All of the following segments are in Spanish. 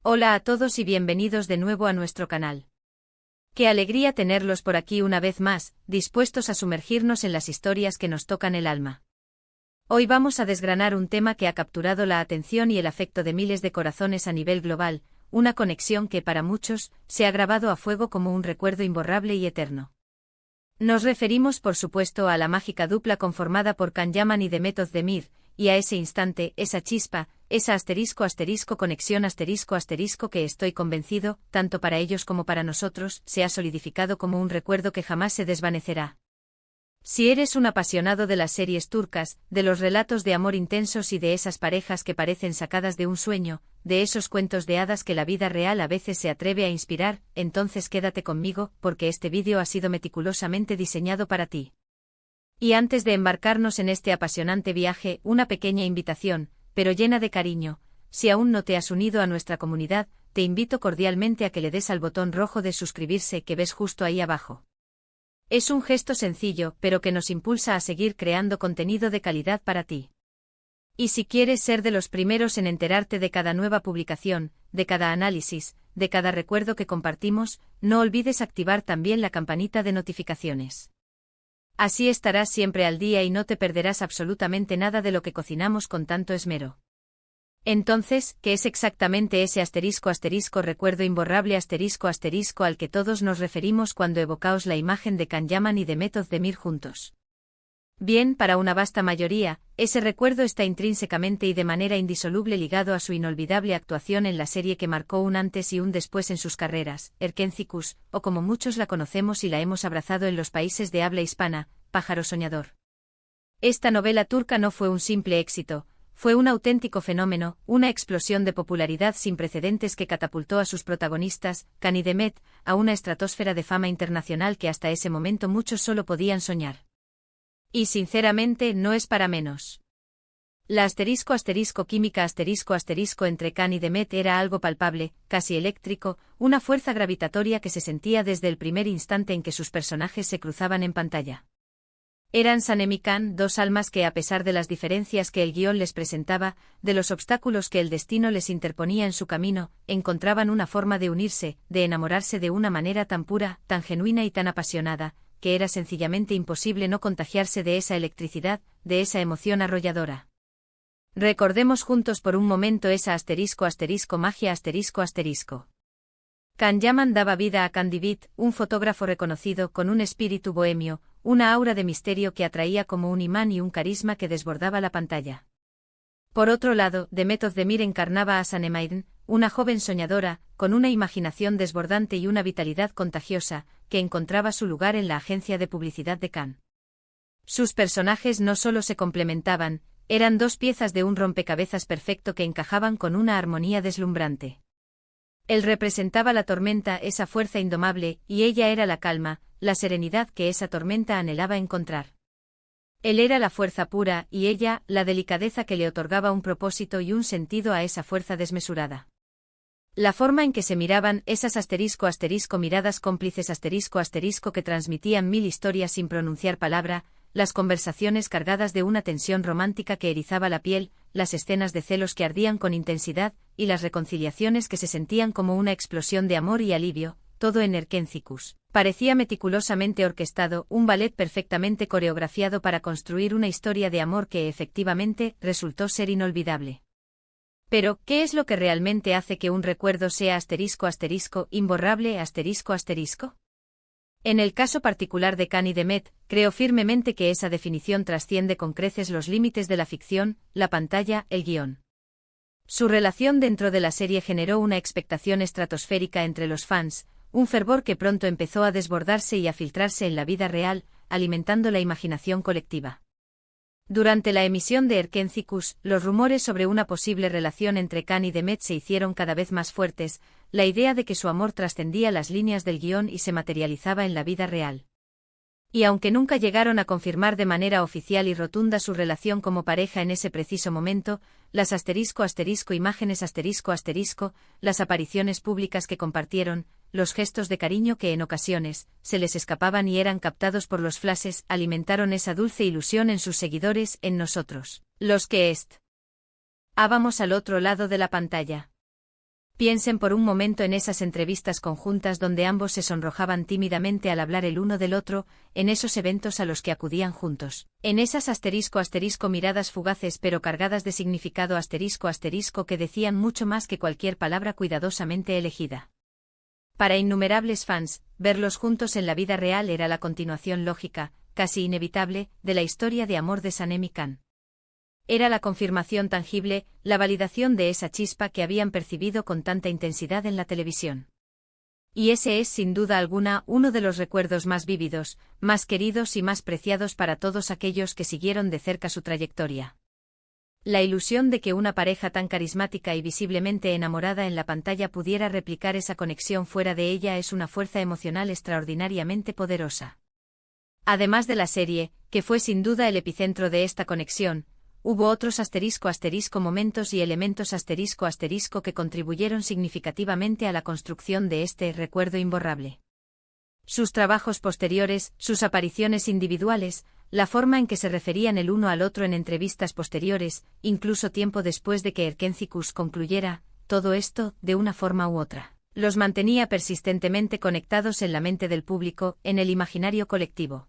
Hola a todos y bienvenidos de nuevo a nuestro canal. Qué alegría tenerlos por aquí una vez más, dispuestos a sumergirnos en las historias que nos tocan el alma. Hoy vamos a desgranar un tema que ha capturado la atención y el afecto de miles de corazones a nivel global, una conexión que para muchos se ha grabado a fuego como un recuerdo imborrable y eterno. Nos referimos por supuesto a la mágica dupla conformada por Can Yaman y Demet Özdemir, y a ese instante, esa chispa, esa conexión que estoy convencido, tanto para ellos como para nosotros, se ha solidificado como un recuerdo que jamás se desvanecerá. Si eres un apasionado de las series turcas, de los relatos de amor intensos y de esas parejas que parecen sacadas de un sueño, de esos cuentos de hadas que la vida real a veces se atreve a inspirar, entonces quédate conmigo, porque este vídeo ha sido meticulosamente diseñado para ti. Y antes de embarcarnos en este apasionante viaje, una pequeña invitación, pero llena de cariño. Si aún no te has unido a nuestra comunidad, te invito cordialmente a que le des al botón rojo de suscribirse que ves justo ahí abajo. Es un gesto sencillo, pero que nos impulsa a seguir creando contenido de calidad para ti. Y si quieres ser de los primeros en enterarte de cada nueva publicación, de cada análisis, de cada recuerdo que compartimos, no olvides activar también la campanita de notificaciones. Así estarás siempre al día y no te perderás absolutamente nada de lo que cocinamos con tanto esmero. Entonces, ¿qué es exactamente ese recuerdo imborrable al que todos nos referimos cuando evocamos la imagen de Can Yaman y Demet Özdemir juntos? Bien, para una vasta mayoría, ese recuerdo está intrínsecamente y de manera indisoluble ligado a su inolvidable actuación en la serie que marcó un antes y un después en sus carreras, Erkenzikuş, o como muchos la conocemos y la hemos abrazado en los países de habla hispana, Pájaro Soñador. Esta novela turca no fue un simple éxito. Fue un auténtico fenómeno, una explosión de popularidad sin precedentes que catapultó a sus protagonistas, Can y Demet, a una estratosfera de fama internacional que hasta ese momento muchos solo podían soñar. Y sinceramente no es para menos. La química entre Can y Demet era algo palpable, casi eléctrico, una fuerza gravitatoria que se sentía desde el primer instante en que sus personajes se cruzaban en pantalla. Eran Sanem y Can, dos almas que a pesar de las diferencias que el guión les presentaba, de los obstáculos que el destino les interponía en su camino, encontraban una forma de unirse, de enamorarse de una manera tan pura, tan genuina y tan apasionada, que era sencillamente imposible no contagiarse de esa electricidad, de esa emoción arrolladora. Recordemos juntos por un momento esa magia. Can Yaman daba vida a Can Divit, un fotógrafo reconocido con un espíritu bohemio, una aura de misterio que atraía como un imán y un carisma que desbordaba la pantalla. Por otro lado, Demet Özdemir encarnaba a Sanem, una joven soñadora, con una imaginación desbordante y una vitalidad contagiosa, que encontraba su lugar en la agencia de publicidad de Can. Sus personajes no solo se complementaban, eran dos piezas de un rompecabezas perfecto que encajaban con una armonía deslumbrante. Él representaba la tormenta, esa fuerza indomable, y ella era la calma, la serenidad que esa tormenta anhelaba encontrar. Él era la fuerza pura, y ella, la delicadeza que le otorgaba un propósito y un sentido a esa fuerza desmesurada. La forma en que se miraban, esas miradas cómplices que transmitían mil historias sin pronunciar palabra, las conversaciones cargadas de una tensión romántica que erizaba la piel, las escenas de celos que ardían con intensidad, y las reconciliaciones que se sentían como una explosión de amor y alivio, todo en Erkenzikuş. Parecía meticulosamente orquestado, un ballet perfectamente coreografiado para construir una historia de amor que efectivamente resultó ser inolvidable. Pero, ¿qué es lo que realmente hace que un recuerdo sea imborrable? En el caso particular de Can y Demet, creo firmemente que esa definición trasciende con creces los límites de la ficción, la pantalla, el guión. Su relación dentro de la serie generó una expectación estratosférica entre los fans, un fervor que pronto empezó a desbordarse y a filtrarse en la vida real, alimentando la imaginación colectiva. Durante la emisión de Erkenzikuş, los rumores sobre una posible relación entre Can y Demet se hicieron cada vez más fuertes, la idea de que su amor trascendía las líneas del guión y se materializaba en la vida real. Y aunque nunca llegaron a confirmar de manera oficial y rotunda su relación como pareja en ese preciso momento, las imágenes las apariciones públicas que compartieron, los gestos de cariño que en ocasiones se les escapaban y eran captados por los flashes, alimentaron esa dulce ilusión en sus seguidores, en nosotros, los que estábamos al otro lado de la pantalla. Piensen por un momento en esas entrevistas conjuntas donde ambos se sonrojaban tímidamente al hablar el uno del otro, en esos eventos a los que acudían juntos, en esas miradas fugaces pero cargadas de significado que decían mucho más que cualquier palabra cuidadosamente elegida. Para innumerables fans, verlos juntos en la vida real era la continuación lógica, casi inevitable, de la historia de amor de Sanem y Can. Era la confirmación tangible, la validación de esa chispa que habían percibido con tanta intensidad en la televisión. Y ese es, sin duda alguna, uno de los recuerdos más vívidos, más queridos y más preciados para todos aquellos que siguieron de cerca su trayectoria. La ilusión de que una pareja tan carismática y visiblemente enamorada en la pantalla pudiera replicar esa conexión fuera de ella es una fuerza emocional extraordinariamente poderosa. Además de la serie, que fue sin duda el epicentro de esta conexión, hubo otros momentos y elementos que contribuyeron significativamente a la construcción de este recuerdo imborrable. Sus trabajos posteriores, sus apariciones individuales, la forma en que se referían el uno al otro en entrevistas posteriores, incluso tiempo después de que Erkenci-Kuş concluyera, todo esto, de una forma u otra, los mantenía persistentemente conectados en la mente del público, en el imaginario colectivo.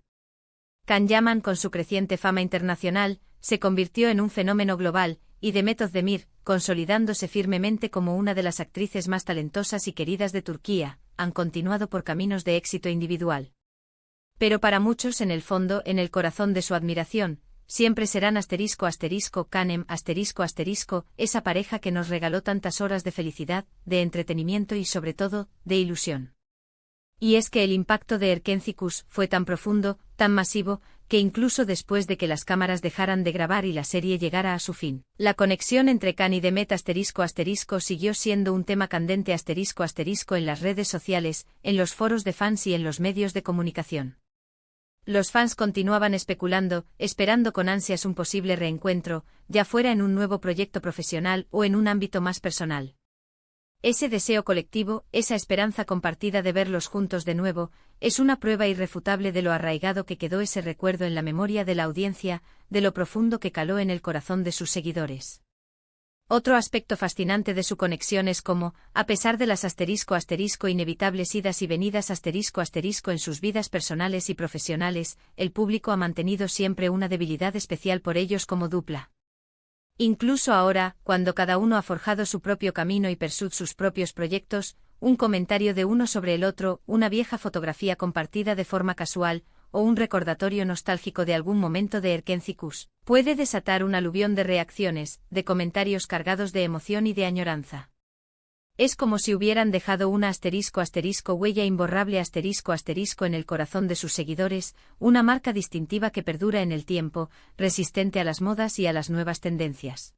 Can Yaman, con su creciente fama internacional, se convirtió en un fenómeno global, y Demet Özdemir, consolidándose firmemente como una de las actrices más talentosas y queridas de Turquía, han continuado por caminos de éxito individual. Pero para muchos, en el fondo, en el corazón de su admiración, siempre serán *Canem*, esa pareja que nos regaló tantas horas de felicidad, de entretenimiento y sobre todo, de ilusión. Y es que el impacto de Erkenci-Kuş fue tan profundo, tan masivo, que incluso después de que las cámaras dejaran de grabar y la serie llegara a su fin, la conexión entre Can y Demet siguió siendo un tema candente en las redes sociales, en los foros de fans y en los medios de comunicación. Los fans continuaban especulando, esperando con ansias un posible reencuentro, ya fuera en un nuevo proyecto profesional o en un ámbito más personal. Ese deseo colectivo, esa esperanza compartida de verlos juntos de nuevo, es una prueba irrefutable de lo arraigado que quedó ese recuerdo en la memoria de la audiencia, de lo profundo que caló en el corazón de sus seguidores. Otro aspecto fascinante de su conexión es cómo, a pesar de las inevitables idas y venidas en sus vidas personales y profesionales, el público ha mantenido siempre una debilidad especial por ellos como dupla. Incluso ahora, cuando cada uno ha forjado su propio camino y persigue sus propios proyectos, un comentario de uno sobre el otro, una vieja fotografía compartida de forma casual, o un recordatorio nostálgico de algún momento de Erkenci-Kuş, puede desatar un aluvión de reacciones, de comentarios cargados de emoción y de añoranza. Es como si hubieran dejado una huella imborrable en el corazón de sus seguidores, una marca distintiva que perdura en el tiempo, resistente a las modas y a las nuevas tendencias.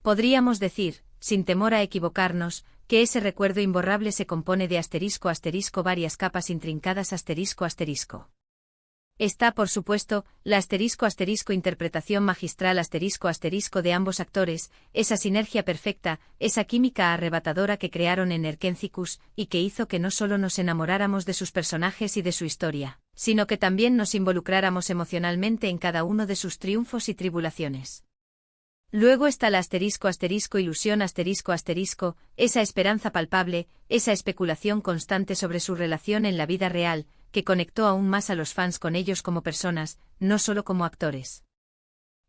Podríamos decir, sin temor a equivocarnos, que ese recuerdo imborrable se compone de varias capas intrincadas Está, por supuesto, la interpretación magistral de ambos actores, esa sinergia perfecta, esa química arrebatadora que crearon en Erkenci-Kuş, y que hizo que no solo nos enamoráramos de sus personajes y de su historia, sino que también nos involucráramos emocionalmente en cada uno de sus triunfos y tribulaciones. Luego está la ilusión esa esperanza palpable, esa especulación constante sobre su relación en la vida real, que conectó aún más a los fans con ellos como personas, no solo como actores.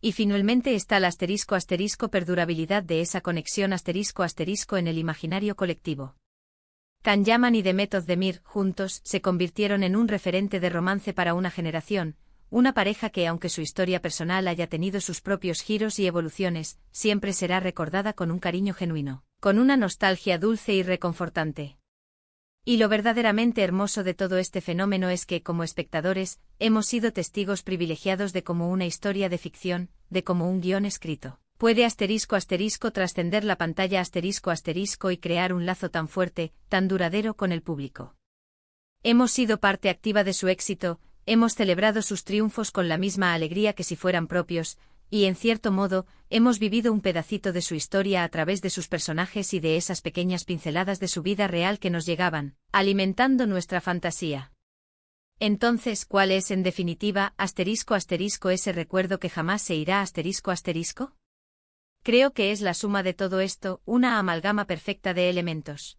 Y finalmente está la perdurabilidad de esa conexión en el imaginario colectivo. Can Yaman y Demet Özdemir, juntos, se convirtieron en un referente de romance para una generación, una pareja que, aunque su historia personal haya tenido sus propios giros y evoluciones, siempre será recordada con un cariño genuino, con una nostalgia dulce y reconfortante. Y lo verdaderamente hermoso de todo este fenómeno es que, como espectadores, hemos sido testigos privilegiados de cómo una historia de ficción, de cómo un guión escrito, puede trascender la pantalla y crear un lazo tan fuerte, tan duradero con el público. Hemos sido parte activa de su éxito, hemos celebrado sus triunfos con la misma alegría que si fueran propios, y en cierto modo, hemos vivido un pedacito de su historia a través de sus personajes y de esas pequeñas pinceladas de su vida real que nos llegaban, alimentando nuestra fantasía. Entonces, ¿cuál es en definitiva, ese recuerdo que jamás se irá ? Creo que es la suma de todo esto, una amalgama perfecta de elementos.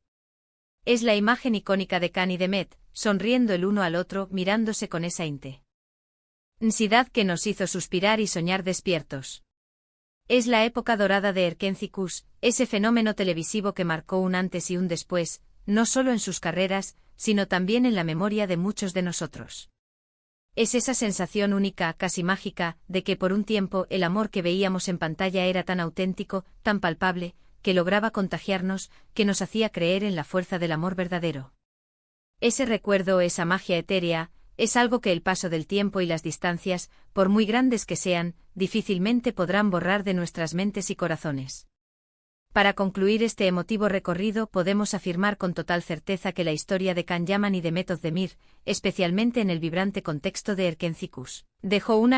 Es la imagen icónica de Can y de Met, sonriendo el uno al otro, mirándose con esa intensidad que nos hizo suspirar y soñar despiertos. Es la época dorada de Erkenci-Kus, ese fenómeno televisivo que marcó un antes y un después, no solo en sus carreras, sino también en la memoria de muchos de nosotros. Es esa sensación única, casi mágica, de que por un tiempo el amor que veíamos en pantalla era tan auténtico, tan palpable, que lograba contagiarnos, que nos hacía creer en la fuerza del amor verdadero. Ese recuerdo, esa magia etérea, es algo que el paso del tiempo y las distancias, por muy grandes que sean, difícilmente podrán borrar de nuestras mentes y corazones. Para concluir este emotivo recorrido podemos afirmar con total certeza que la historia de Can Yaman y de Met Özdemir, especialmente en el vibrante contexto de Erkenci-Kus, dejó un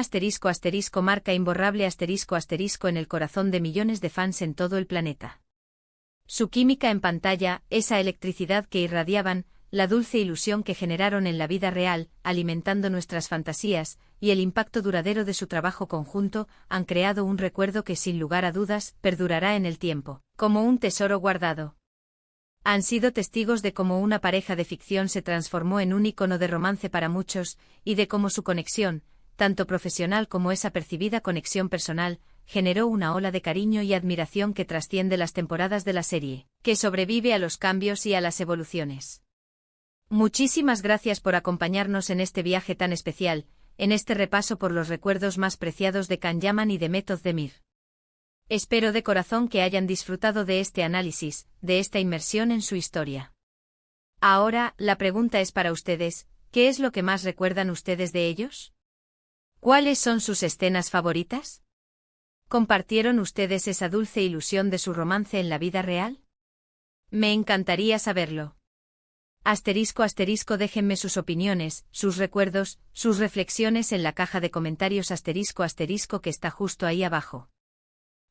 marca imborrable en el corazón de millones de fans en todo el planeta. Su química en pantalla, esa electricidad que irradiaban, la dulce ilusión que generaron en la vida real, alimentando nuestras fantasías, y el impacto duradero de su trabajo conjunto, han creado un recuerdo que sin lugar a dudas, perdurará en el tiempo, como un tesoro guardado. Han sido testigos de cómo una pareja de ficción se transformó en un ícono de romance para muchos, y de cómo su conexión, tanto profesional como esa percibida conexión personal, generó una ola de cariño y admiración que trasciende las temporadas de la serie, que sobrevive a los cambios y a las evoluciones. Muchísimas gracias por acompañarnos en este viaje tan especial, en este repaso por los recuerdos más preciados de Can Yaman y de Met Özdemir. Espero de corazón que hayan disfrutado de este análisis, de esta inmersión en su historia. Ahora, la pregunta es para ustedes, ¿qué es lo que más recuerdan ustedes de ellos? ¿Cuáles son sus escenas favoritas? ¿Compartieron ustedes esa dulce ilusión de su romance en la vida real? Me encantaría saberlo. Déjenme sus opiniones, sus recuerdos, sus reflexiones en la caja de comentarios que está justo ahí abajo.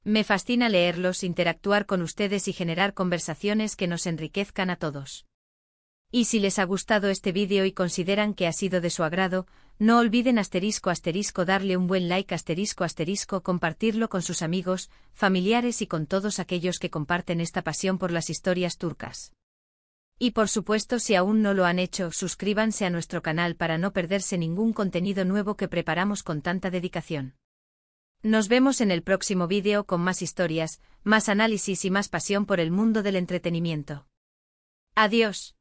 Me fascina leerlos, interactuar con ustedes y generar conversaciones que nos enriquezcan a todos. Y si les ha gustado este vídeo y consideran que ha sido de su agrado, no olviden darle un buen like compartirlo con sus amigos, familiares y con todos aquellos que comparten esta pasión por las historias turcas. Y por supuesto, si aún no lo han hecho, suscríbanse a nuestro canal para no perderse ningún contenido nuevo que preparamos con tanta dedicación. Nos vemos en el próximo vídeo con más historias, más análisis y más pasión por el mundo del entretenimiento. Adiós.